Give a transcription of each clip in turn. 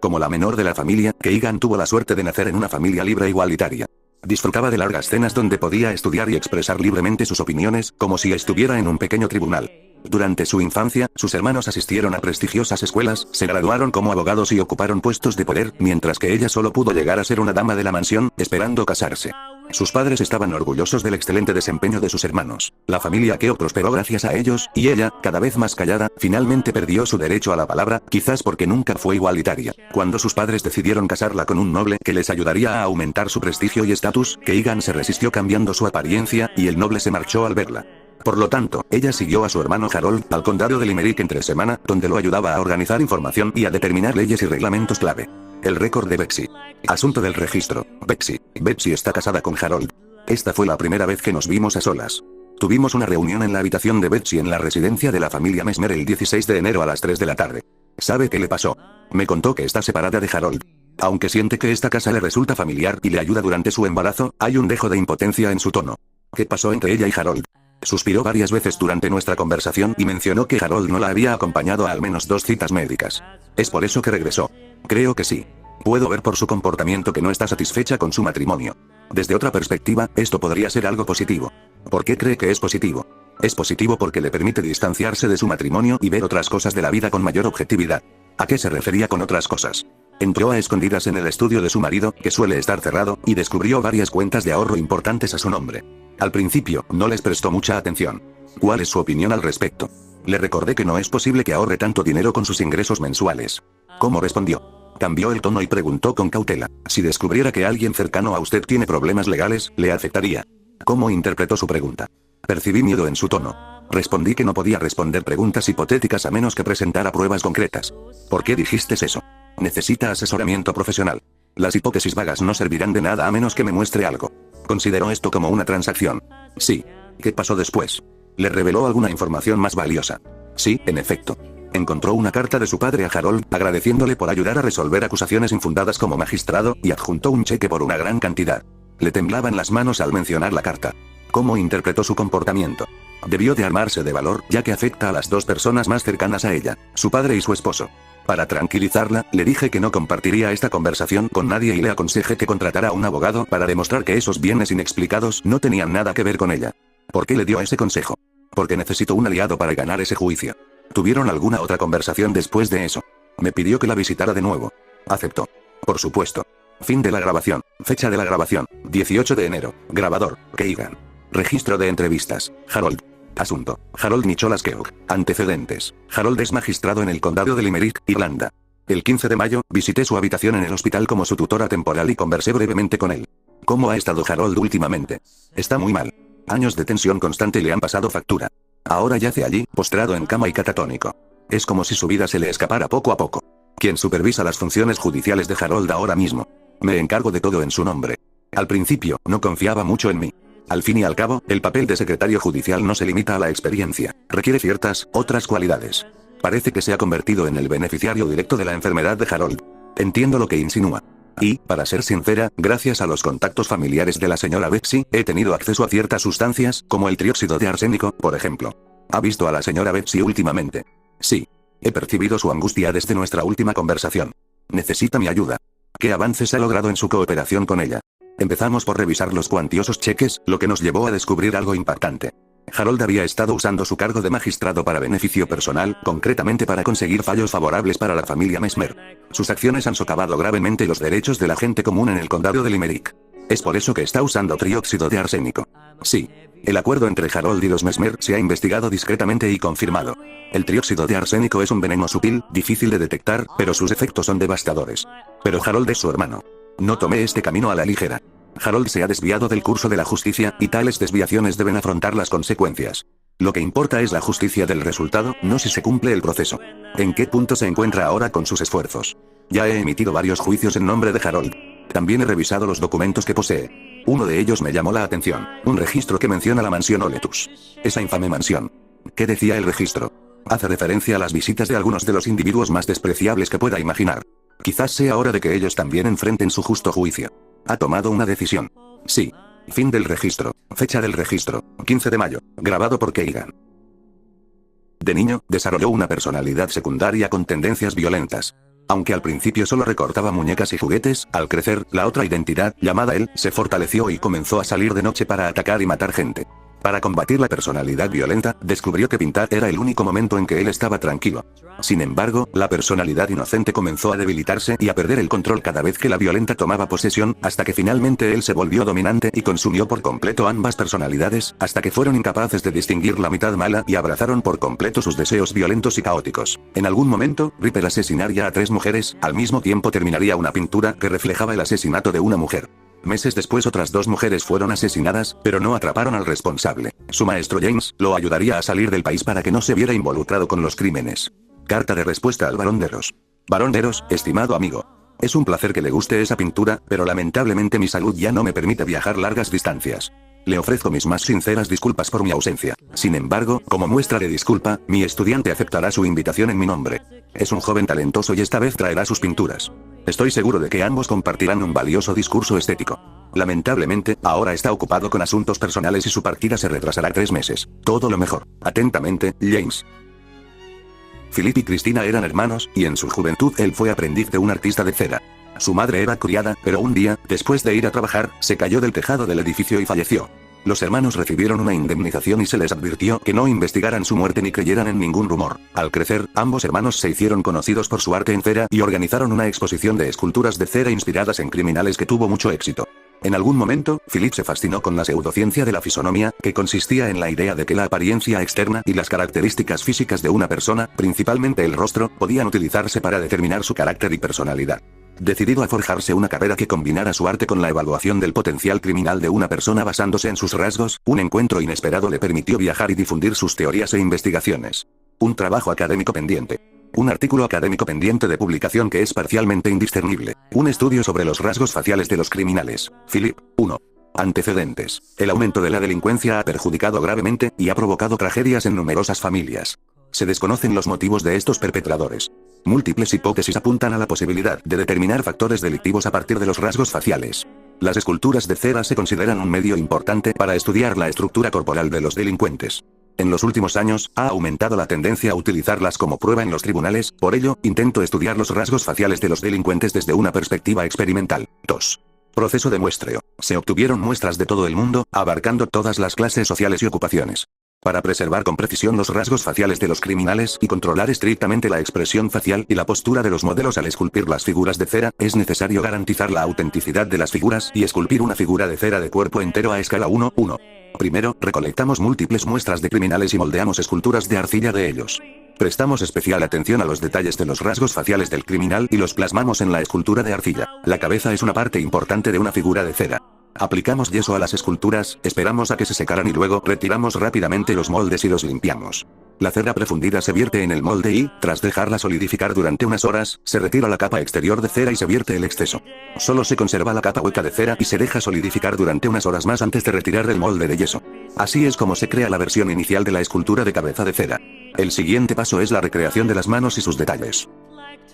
Como la menor de la familia, Keegan tuvo la suerte de nacer en una familia libre e igualitaria. Disfrutaba de largas cenas donde podía estudiar y expresar libremente sus opiniones, como si estuviera en un pequeño tribunal. Durante su infancia, sus hermanos asistieron a prestigiosas escuelas, se graduaron como abogados y ocuparon puestos de poder, mientras que ella solo pudo llegar a ser una dama de la mansión, esperando casarse. Sus padres estaban orgullosos del excelente desempeño de sus hermanos. La familia Keo prosperó gracias a ellos, y ella, cada vez más callada, finalmente perdió su derecho a la palabra, quizás porque nunca fue igualitaria. Cuando sus padres decidieron casarla con un noble que les ayudaría a aumentar su prestigio y estatus, Keegan se resistió cambiando su apariencia, y el noble se marchó al verla. Por lo tanto, ella siguió a su hermano Harold al condado de Limerick entre semana, donde lo ayudaba a organizar información y a determinar leyes y reglamentos clave. El récord de Betsy. Asunto del registro. Betsy está casada con Harold. Esta fue la primera vez que nos vimos a solas. Tuvimos una reunión en la habitación de Betsy en la residencia de la familia Mesmer el 16 de enero a las 3 de la tarde. ¿Sabe qué le pasó? Me contó que está separada de Harold. Aunque siente que esta casa le resulta familiar y le ayuda durante su embarazo, hay un dejo de impotencia en su tono. ¿Qué pasó entre ella y Harold? Suspiró varias veces durante nuestra conversación y mencionó que Harold no la había acompañado a al menos 2 citas médicas. ¿Es por eso que regresó? Creo que sí. Puedo ver por su comportamiento que no está satisfecha con su matrimonio. Desde otra perspectiva, esto podría ser algo positivo. ¿Por qué cree que es positivo? Es positivo porque le permite distanciarse de su matrimonio y ver otras cosas de la vida con mayor objetividad. ¿A qué se refería con otras cosas? Entró a escondidas en el estudio de su marido, que suele estar cerrado, y descubrió varias cuentas de ahorro importantes a su nombre. Al principio, no les prestó mucha atención. ¿Cuál es su opinión al respecto? Le recordé que no es posible que ahorre tanto dinero con sus ingresos mensuales. ¿Cómo respondió? Cambió el tono y preguntó con cautela. Si descubriera que alguien cercano a usted tiene problemas legales, ¿le afectaría? ¿Cómo interpretó su pregunta? Percibí miedo en su tono. Respondí que no podía responder preguntas hipotéticas a menos que presentara pruebas concretas. ¿Por qué dijiste eso? Necesita asesoramiento profesional. Las hipótesis vagas no servirán de nada a menos que me muestre algo. ¿Consideró esto como una transacción? Sí. ¿Qué pasó después? ¿Le reveló alguna información más valiosa? Sí, en efecto. Encontró una carta de su padre a Harold, agradeciéndole por ayudar a resolver acusaciones infundadas como magistrado, y adjuntó un cheque por una gran cantidad. Le temblaban las manos al mencionar la carta. ¿Cómo interpretó su comportamiento? Debió de armarse de valor, ya que afecta a las 2 personas más cercanas a ella, su padre y su esposo. Para tranquilizarla, le dije que no compartiría esta conversación con nadie y le aconsejé que contratara a un abogado para demostrar que esos bienes inexplicados no tenían nada que ver con ella. ¿Por qué le dio ese consejo? Porque necesitó un aliado para ganar ese juicio. ¿Tuvieron alguna otra conversación después de eso? Me pidió que la visitara de nuevo. Aceptó. Por supuesto. Fin de la grabación. Fecha de la grabación: 18 de enero. Grabador: Keegan. Registro de entrevistas: Harold. Asunto: Harold Nicholas Keogh. Antecedentes: Harold es magistrado en el condado de Limerick, Irlanda. El 15 de mayo, visité su habitación en el hospital como su tutora temporal y conversé brevemente con él. ¿Cómo ha estado Harold últimamente? Está muy mal. Años de tensión constante le han pasado factura. Ahora yace allí, postrado en cama y catatónico. Es como si su vida se le escapara poco a poco. ¿Quién supervisa las funciones judiciales de Harold ahora mismo? Me encargo de todo en su nombre. Al principio, no confiaba mucho en mí. Al fin y al cabo, el papel de secretario judicial no se limita a la experiencia, requiere ciertas, otras cualidades. Parece que se ha convertido en el beneficiario directo de la enfermedad de Harold. Entiendo lo que insinúa. Y, para ser sincera, gracias a los contactos familiares de la señora Betsy, he tenido acceso a ciertas sustancias, como el trióxido de arsénico, por ejemplo. ¿Ha visto a la señora Betsy últimamente? Sí. He percibido su angustia desde nuestra última conversación. Necesita mi ayuda. ¿Qué avances ha logrado en su cooperación con ella? Empezamos por revisar los cuantiosos cheques, lo que nos llevó a descubrir algo impactante. Harold había estado usando su cargo de magistrado para beneficio personal, concretamente para conseguir fallos favorables para la familia Mesmer. Sus acciones han socavado gravemente los derechos de la gente común en el condado de Limerick. ¿Es por eso que está usando trióxido de arsénico? Sí. El acuerdo entre Harold y los Mesmer se ha investigado discretamente y confirmado. El trióxido de arsénico es un veneno sutil, difícil de detectar, pero sus efectos son devastadores. Pero Harold es su hermano. No tomé este camino a la ligera. Harold se ha desviado del curso de la justicia, y tales desviaciones deben afrontar las consecuencias. Lo que importa es la justicia del resultado, no si se cumple el proceso. ¿En qué punto se encuentra ahora con sus esfuerzos? Ya he emitido varios juicios en nombre de Harold. También he revisado los documentos que posee. Uno de ellos me llamó la atención, un registro que menciona la mansión Oletus. Esa infame mansión. ¿Qué decía el registro? Hace referencia a las visitas de algunos de los individuos más despreciables que pueda imaginar. Quizás sea hora de que ellos también enfrenten su justo juicio. Ha tomado una decisión. Sí. Fin del registro. Fecha del registro: 15 de mayo. Grabado por Keegan. De niño, desarrolló una personalidad secundaria con tendencias violentas. Aunque al principio solo recortaba muñecas y juguetes, al crecer, la otra identidad, llamada él, se fortaleció y comenzó a salir de noche para atacar y matar gente. Para combatir la personalidad violenta, descubrió que pintar era el único momento en que él estaba tranquilo. Sin embargo, la personalidad inocente comenzó a debilitarse y a perder el control cada vez que la violenta tomaba posesión, hasta que finalmente él se volvió dominante y consumió por completo ambas personalidades, hasta que fueron incapaces de distinguir la mitad mala y abrazaron por completo sus deseos violentos y caóticos. En algún momento, Reaper asesinaría a 3 mujeres, al mismo tiempo terminaría una pintura que reflejaba el asesinato de una mujer. Meses después otras 2 mujeres fueron asesinadas, pero no atraparon al responsable. Su maestro James lo ayudaría a salir del país para que no se viera involucrado con los crímenes. Carta de respuesta al Barón de Ross. Barón de Ross, estimado amigo. Es un placer que le guste esa pintura, pero lamentablemente mi salud ya no me permite viajar largas distancias. Le ofrezco mis más sinceras disculpas por mi ausencia. Sin embargo, como muestra de disculpa, mi estudiante aceptará su invitación en mi nombre. Es un joven talentoso y esta vez traerá sus pinturas. Estoy seguro de que ambos compartirán un valioso discurso estético. Lamentablemente, ahora está ocupado con asuntos personales y su partida se retrasará 3 meses. Todo lo mejor. Atentamente, James. Philip y Christina eran hermanos, y en su juventud él fue aprendiz de un artista de cera. Su madre era criada, pero un día, después de ir a trabajar, se cayó del tejado del edificio y falleció. Los hermanos recibieron una indemnización y se les advirtió que no investigaran su muerte ni creyeran en ningún rumor. Al crecer, ambos hermanos se hicieron conocidos por su arte en cera y organizaron una exposición de esculturas de cera inspiradas en criminales que tuvo mucho éxito. En algún momento, Philip se fascinó con la pseudociencia de la fisonomía, que consistía en la idea de que la apariencia externa y las características físicas de una persona, principalmente el rostro, podían utilizarse para determinar su carácter y personalidad. Decidido a forjarse una carrera que combinara su arte con la evaluación del potencial criminal de una persona basándose en sus rasgos, un encuentro inesperado le permitió viajar y difundir sus teorías e investigaciones. Un trabajo académico pendiente. Un artículo académico pendiente de publicación que es parcialmente indiscernible. Un estudio sobre los rasgos faciales de los criminales. Philip, 1. Antecedentes. El aumento de la delincuencia ha perjudicado gravemente y ha provocado tragedias en numerosas familias. Se desconocen los motivos de estos perpetradores. Múltiples hipótesis apuntan a la posibilidad de determinar factores delictivos a partir de los rasgos faciales. Las esculturas de cera se consideran un medio importante para estudiar la estructura corporal de los delincuentes. En los últimos años, ha aumentado la tendencia a utilizarlas como prueba en los tribunales, por ello, intento estudiar los rasgos faciales de los delincuentes desde una perspectiva experimental. 2. Proceso de muestreo. Se obtuvieron muestras de todo el mundo, abarcando todas las clases sociales y ocupaciones. Para preservar con precisión los rasgos faciales de los criminales y controlar estrictamente la expresión facial y la postura de los modelos al esculpir las figuras de cera, es necesario garantizar la autenticidad de las figuras y esculpir una figura de cera de cuerpo entero a escala 1:1. Primero, recolectamos múltiples muestras de criminales y moldeamos esculturas de arcilla de ellos. Prestamos especial atención a los detalles de los rasgos faciales del criminal y los plasmamos en la escultura de arcilla. La cabeza es una parte importante de una figura de cera. Aplicamos yeso a las esculturas, esperamos a que se secaran y luego retiramos rápidamente los moldes y los limpiamos. La cera prefundida se vierte en el molde y, tras dejarla solidificar durante unas horas, se retira la capa exterior de cera y se vierte el exceso. Solo se conserva la capa hueca de cera y se deja solidificar durante unas horas más antes de retirar el molde de yeso. Así es como se crea la versión inicial de la escultura de cabeza de cera. El siguiente paso es la recreación de las manos y sus detalles.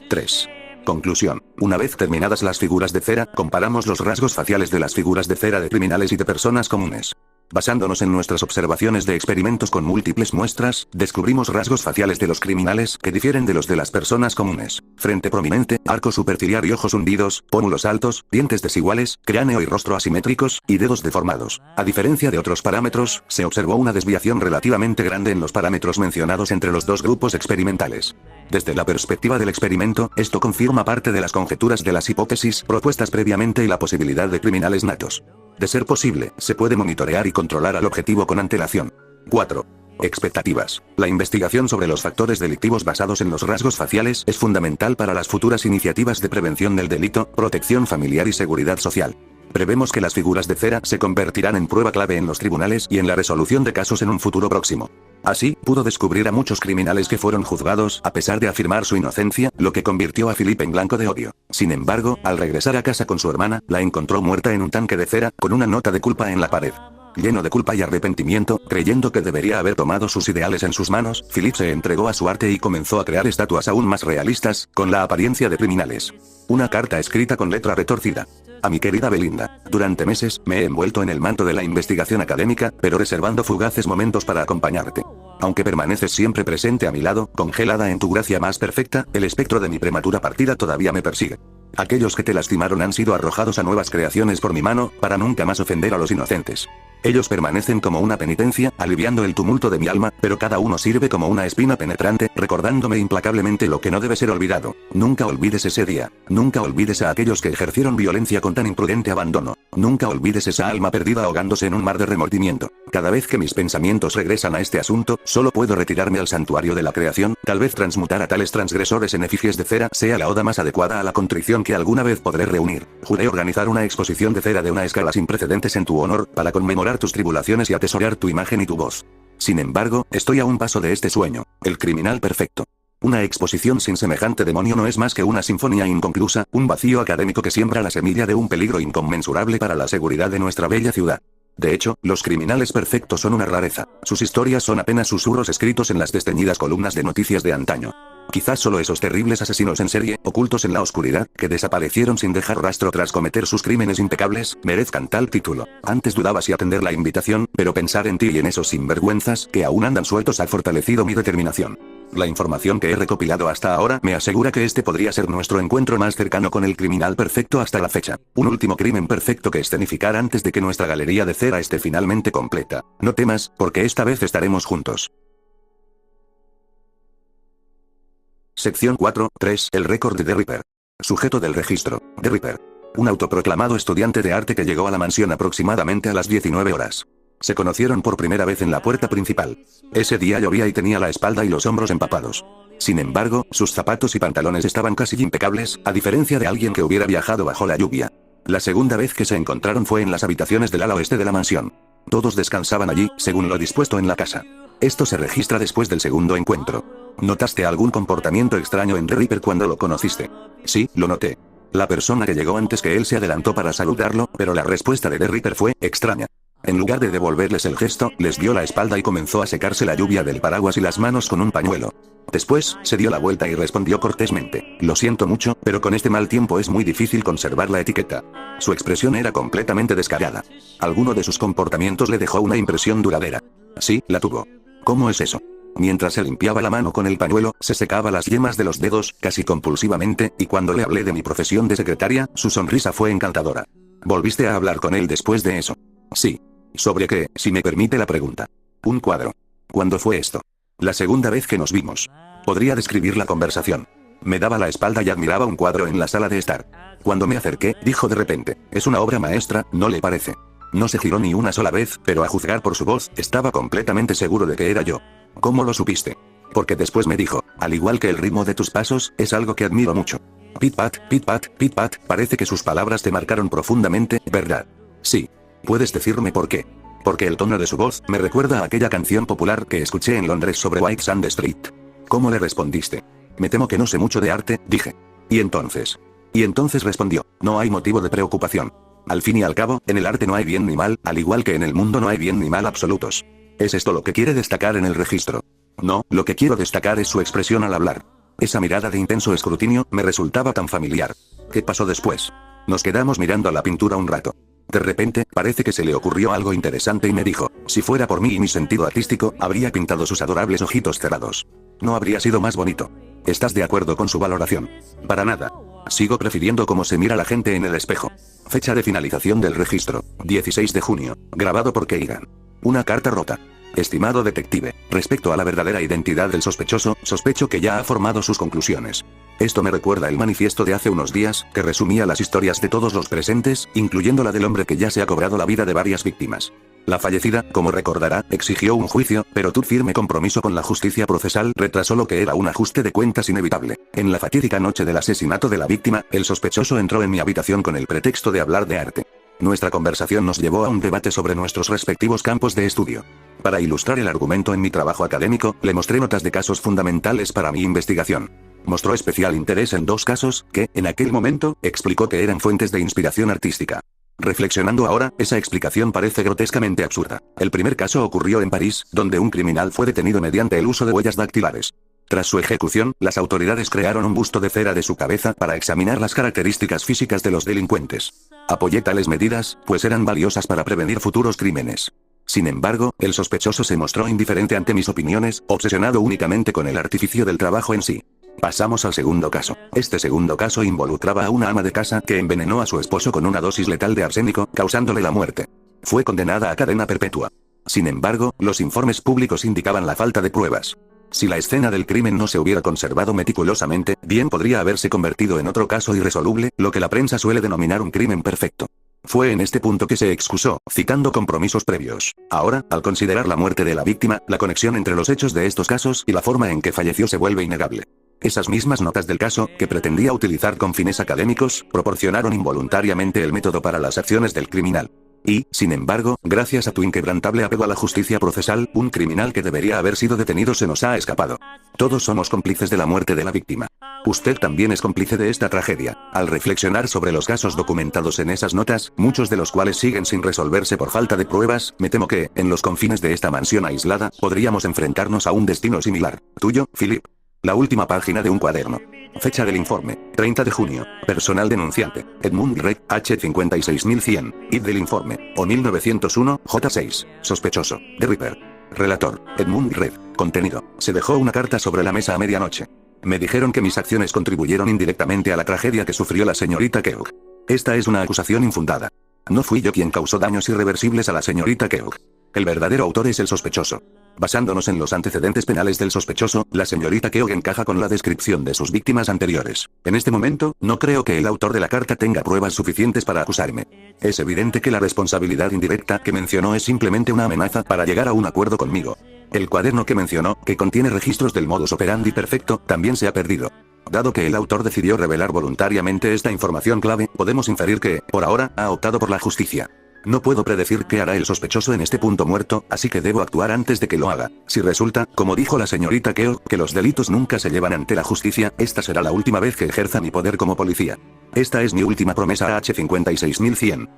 3. Conclusión. Una vez terminadas las figuras de cera, comparamos los rasgos faciales de las figuras de cera de criminales y de personas comunes. Basándonos en nuestras observaciones de experimentos con múltiples muestras, descubrimos rasgos faciales de los criminales que difieren de los de las personas comunes. Frente prominente, arco superciliar y ojos hundidos, pómulos altos, dientes desiguales, cráneo y rostro asimétricos, y dedos deformados. A diferencia de otros parámetros, se observó una desviación relativamente grande en los parámetros mencionados entre los dos grupos experimentales. Desde la perspectiva del experimento, esto confirma parte de las conjeturas de las hipótesis propuestas previamente y la posibilidad de criminales natos. De ser posible, se puede monitorear y controlar al objetivo con antelación. 4. Expectativas. La investigación sobre los factores delictivos basados en los rasgos faciales es fundamental para las futuras iniciativas de prevención del delito, protección familiar y seguridad social. Prevemos que las figuras de cera se convertirán en prueba clave en los tribunales y en la resolución de casos en un futuro próximo. Así, pudo descubrir a muchos criminales que fueron juzgados a pesar de afirmar su inocencia, lo que convirtió a Philip en blanco de odio. Sin embargo, al regresar a casa con su hermana, la encontró muerta en un tanque de cera, con una nota de culpa en la pared. Lleno de culpa y arrepentimiento, creyendo que debería haber tomado sus ideales en sus manos, Philip se entregó a su arte y comenzó a crear estatuas aún más realistas, con la apariencia de criminales. Una carta escrita con letra retorcida. A mi querida Belinda, durante meses, me he envuelto en el manto de la investigación académica, pero reservando fugaces momentos para acompañarte. Aunque permaneces siempre presente a mi lado, congelada en tu gracia más perfecta, el espectro de mi prematura partida todavía me persigue. Aquellos que te lastimaron han sido arrojados a nuevas creaciones por mi mano, para nunca más ofender a los inocentes. Ellos permanecen como una penitencia, aliviando el tumulto de mi alma, pero cada uno sirve como una espina penetrante, recordándome implacablemente lo que no debe ser olvidado. Nunca olvides ese día. Nunca olvides a aquellos que ejercieron violencia con tan imprudente abandono. Nunca olvides esa alma perdida ahogándose en un mar de remordimiento. Cada vez que mis pensamientos regresan a este asunto, solo puedo retirarme al santuario de la creación, tal vez transmutar a tales transgresores en efigies de cera sea la oda más adecuada a la contrición que alguna vez podré reunir. Juré organizar una exposición de cera de una escala sin precedentes en tu honor, para conmemorar tus tribulaciones y atesorar tu imagen y tu voz. Sin embargo, estoy a un paso de este sueño, el criminal perfecto. Una exposición sin semejante demonio no es más que una sinfonía inconclusa, un vacío académico que siembra la semilla de un peligro inconmensurable para la seguridad de nuestra bella ciudad. De hecho, los criminales perfectos son una rareza. Sus historias son apenas susurros escritos en las desteñidas columnas de noticias de antaño. Quizás solo esos terribles asesinos en serie, ocultos en la oscuridad, que desaparecieron sin dejar rastro tras cometer sus crímenes impecables, merezcan tal título. Antes dudaba si atender la invitación, pero pensar en ti y en esos sinvergüenzas, que aún andan sueltos, ha fortalecido mi determinación. La información que he recopilado hasta ahora me asegura que este podría ser nuestro encuentro más cercano con el criminal perfecto hasta la fecha. Un último crimen perfecto que escenificar antes de que nuestra galería de cera esté finalmente completa. No temas, porque esta vez estaremos juntos. Sección 4.3. El récord de The Reaper. Sujeto del registro. The Reaper. Un autoproclamado estudiante de arte que llegó a la mansión aproximadamente a las 19 horas. Se conocieron por primera vez en la puerta principal. Ese día llovía y tenía la espalda y los hombros empapados. Sin embargo, sus zapatos y pantalones estaban casi impecables, a diferencia de alguien que hubiera viajado bajo la lluvia. La segunda vez que se encontraron fue en las habitaciones del ala oeste de la mansión. Todos descansaban allí, según lo dispuesto en la casa. Esto se registra después del segundo encuentro. ¿Notaste algún comportamiento extraño en The Reaper cuando lo conociste? Sí, lo noté. La persona que llegó antes que él se adelantó para saludarlo, pero la respuesta de The Reaper fue extraña. En lugar de devolverles el gesto, les dio la espalda y comenzó a secarse la lluvia del paraguas y las manos con un pañuelo. Después, se dio la vuelta y respondió cortésmente: lo siento mucho, pero con este mal tiempo es muy difícil conservar la etiqueta. Su expresión era completamente descarada. Alguno de sus comportamientos le dejó una impresión duradera. Sí, la tuvo. ¿Cómo es eso? Mientras se limpiaba la mano con el pañuelo, se secaba las yemas de los dedos, casi compulsivamente, y cuando le hablé de mi profesión de secretaria, su sonrisa fue encantadora. ¿Volviste a hablar con él después de eso? Sí. ¿Sobre qué, si me permite la pregunta? Un cuadro. ¿Cuándo fue esto? La segunda vez que nos vimos. Podría describir la conversación. Me daba la espalda y admiraba un cuadro en la sala de estar. Cuando me acerqué, dijo de repente: es una obra maestra, ¿no le parece? No se giró ni una sola vez, pero a juzgar por su voz, estaba completamente seguro de que era yo. ¿Cómo lo supiste? Porque después me dijo: al igual que el ritmo de tus pasos, es algo que admiro mucho. Pit-pat, pit-pat, pit-pat, parece que sus palabras te marcaron profundamente, ¿verdad? Sí. ¿Puedes decirme por qué? Porque el tono de su voz me recuerda a aquella canción popular que escuché en Londres sobre White Sand Street. ¿Cómo le respondiste? Me temo que no sé mucho de arte, dije. ¿Y entonces? Y entonces respondió: no hay motivo de preocupación. Al fin y al cabo, en el arte no hay bien ni mal, al igual que en el mundo no hay bien ni mal absolutos. ¿Es esto lo que quiere destacar en el registro? No, lo que quiero destacar es su expresión al hablar. Esa mirada de intenso escrutinio me resultaba tan familiar. ¿Qué pasó después? Nos quedamos mirando a la pintura un rato. De repente, parece que se le ocurrió algo interesante y me dijo: si fuera por mí y mi sentido artístico, habría pintado sus adorables ojitos cerrados. No habría sido más bonito. ¿Estás de acuerdo con su valoración? Para nada. Sigo prefiriendo cómo se mira la gente en el espejo. Fecha de finalización del registro: 16 de junio. Grabado por Keigan. Una carta rota. Estimado detective, respecto a la verdadera identidad del sospechoso, sospecho que ya ha formado sus conclusiones. Esto me recuerda el manifiesto de hace unos días, que resumía las historias de todos los presentes, incluyendo la del hombre que ya se ha cobrado la vida de varias víctimas. La fallecida, como recordará, exigió un juicio, pero tu firme compromiso con la justicia procesal retrasó lo que era un ajuste de cuentas inevitable. En la fatídica noche del asesinato de la víctima, el sospechoso entró en mi habitación con el pretexto de hablar de arte. Nuestra conversación nos llevó a un debate sobre nuestros respectivos campos de estudio. Para ilustrar el argumento en mi trabajo académico, le mostré notas de casos fundamentales para mi investigación. Mostró especial interés en dos casos, que, en aquel momento, explicó que eran fuentes de inspiración artística. Reflexionando ahora, esa explicación parece grotescamente absurda. El primer caso ocurrió en París, donde un criminal fue detenido mediante el uso de huellas dactilares. Tras su ejecución, las autoridades crearon un busto de cera de su cabeza para examinar las características físicas de los delincuentes. Apoyé tales medidas, pues eran valiosas para prevenir futuros crímenes. Sin embargo, el sospechoso se mostró indiferente ante mis opiniones, obsesionado únicamente con el artificio del trabajo en sí. Pasamos al segundo caso. Este segundo caso involucraba a una ama de casa que envenenó a su esposo con una dosis letal de arsénico, causándole la muerte. Fue condenada a cadena perpetua. Sin embargo, los informes públicos indicaban la falta de pruebas. Si la escena del crimen no se hubiera conservado meticulosamente, bien podría haberse convertido en otro caso irresoluble, lo que la prensa suele denominar un crimen perfecto. Fue en este punto que se excusó, citando compromisos previos. Ahora, al considerar la muerte de la víctima, la conexión entre los hechos de estos casos y la forma en que falleció se vuelve innegable. Esas mismas notas del caso, que pretendía utilizar con fines académicos, proporcionaron involuntariamente el método para las acciones del criminal. Y, sin embargo, gracias a tu inquebrantable apego a la justicia procesal, un criminal que debería haber sido detenido se nos ha escapado. Todos somos cómplices de la muerte de la víctima. Usted también es cómplice de esta tragedia. Al reflexionar sobre los casos documentados en esas notas, muchos de los cuales siguen sin resolverse por falta de pruebas, me temo que, en los confines de esta mansión aislada, podríamos enfrentarnos a un destino similar. Tuyo, Philip. La última página de un cuaderno. Fecha del informe, 30 de junio. Personal denunciante, Edmund Red, H56100. Id del informe, O 1901, J6. Sospechoso, The Ripper. Relator, Edmund Red. Contenido, se dejó una carta sobre la mesa a medianoche. Me dijeron que mis acciones contribuyeron indirectamente a la tragedia que sufrió la señorita Keogh. Esta es una acusación infundada. No fui yo quien causó daños irreversibles a la señorita Keogh. El verdadero autor es el sospechoso. Basándonos en los antecedentes penales del sospechoso, la señorita Keogh encaja con la descripción de sus víctimas anteriores. En este momento, no creo que el autor de la carta tenga pruebas suficientes para acusarme. Es evidente que la responsabilidad indirecta que mencionó es simplemente una amenaza para llegar a un acuerdo conmigo. El cuaderno que mencionó, que contiene registros del modus operandi perfecto, también se ha perdido. Dado que el autor decidió revelar voluntariamente esta información clave, podemos inferir que, por ahora, ha optado por la justicia. No puedo predecir qué hará el sospechoso en este punto muerto, así que debo actuar antes de que lo haga. Si resulta, como dijo la señorita Keogh, que los delitos nunca se llevan ante la justicia, esta será la última vez que ejerza mi poder como policía. Esta es mi última promesa a H56100.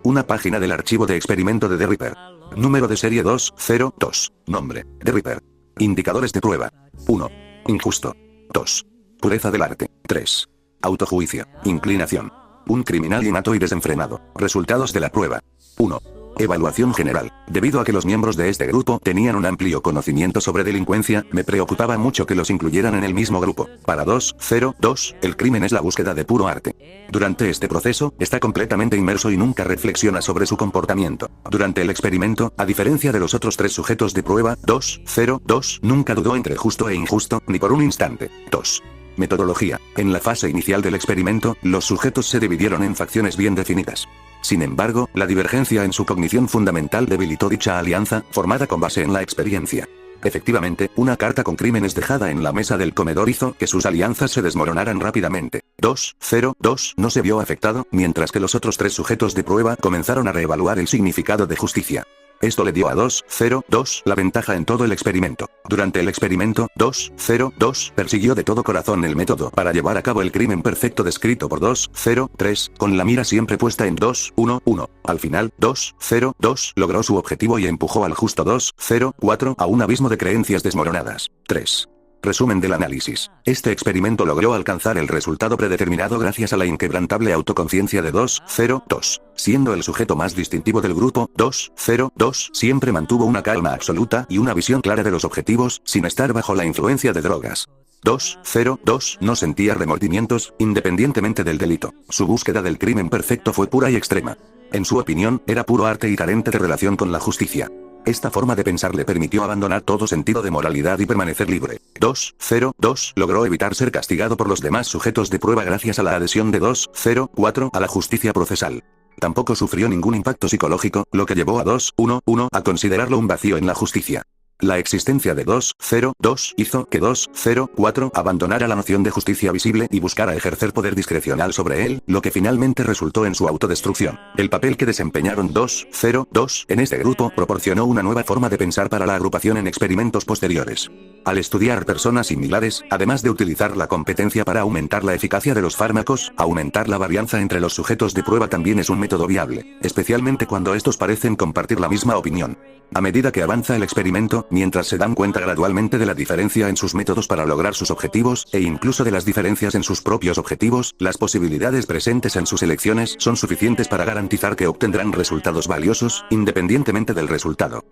Una página del archivo de experimento de The Ripper. Número de serie 202. Nombre, The Ripper. Indicadores de prueba. 1. Injusto. 2. Pureza del arte. 3. Autojuicio. Inclinación. Un criminal innato y desenfrenado. Resultados de la prueba. 1. Evaluación general. Debido a que los miembros de este grupo tenían un amplio conocimiento sobre delincuencia, me preocupaba mucho que los incluyeran en el mismo grupo. Para 202, el crimen es la búsqueda de puro arte. Durante este proceso, está completamente inmerso y nunca reflexiona sobre su comportamiento. Durante el experimento, a diferencia de los otros tres sujetos de prueba, 202 nunca dudó entre justo e injusto, ni por un instante. 2. Metodología. En la fase inicial del experimento, los sujetos se dividieron en facciones bien definidas. Sin embargo, la divergencia en su cognición fundamental debilitó dicha alianza, formada con base en la experiencia. Efectivamente, una carta con crímenes dejada en la mesa del comedor hizo que sus alianzas se desmoronaran rápidamente. 202 no se vio afectado, mientras que los otros tres sujetos de prueba comenzaron a reevaluar el significado de justicia. Esto le dio a 202 la ventaja en todo el experimento. Durante el experimento, 202 persiguió de todo corazón el método para llevar a cabo el crimen perfecto descrito por 203, con la mira siempre puesta en 211. Al final, 202 logró su objetivo y empujó al justo 204 a un abismo de creencias desmoronadas. 3. Resumen del análisis. Este experimento logró alcanzar el resultado predeterminado gracias a la inquebrantable autoconciencia de 202. Siendo el sujeto más distintivo del grupo, 202 siempre mantuvo una calma absoluta y una visión clara de los objetivos, sin estar bajo la influencia de drogas. 202 no sentía remordimientos, independientemente del delito. Su búsqueda del crimen perfecto fue pura y extrema. En su opinión, era puro arte y carente de relación con la justicia. Esta forma de pensar le permitió abandonar todo sentido de moralidad y permanecer libre. 202 logró evitar ser castigado por los demás sujetos de prueba gracias a la adhesión de 204 a la justicia procesal. Tampoco sufrió ningún impacto psicológico, lo que llevó a 211 a considerarlo un vacío en la justicia. La existencia de 202 hizo que 204 abandonara la noción de justicia visible y buscara ejercer poder discrecional sobre él, lo que finalmente resultó en su autodestrucción. El papel que desempeñaron 202 en este grupo proporcionó una nueva forma de pensar para la agrupación en experimentos posteriores. Al estudiar personas similares, además de utilizar la competencia para aumentar la eficacia de los fármacos, aumentar la varianza entre los sujetos de prueba también es un método viable, especialmente cuando estos parecen compartir la misma opinión. A medida que avanza el experimento, mientras se dan cuenta gradualmente de la diferencia en sus métodos para lograr sus objetivos, e incluso de las diferencias en sus propios objetivos, las posibilidades presentes en sus elecciones son suficientes para garantizar que obtendrán resultados valiosos, independientemente del resultado.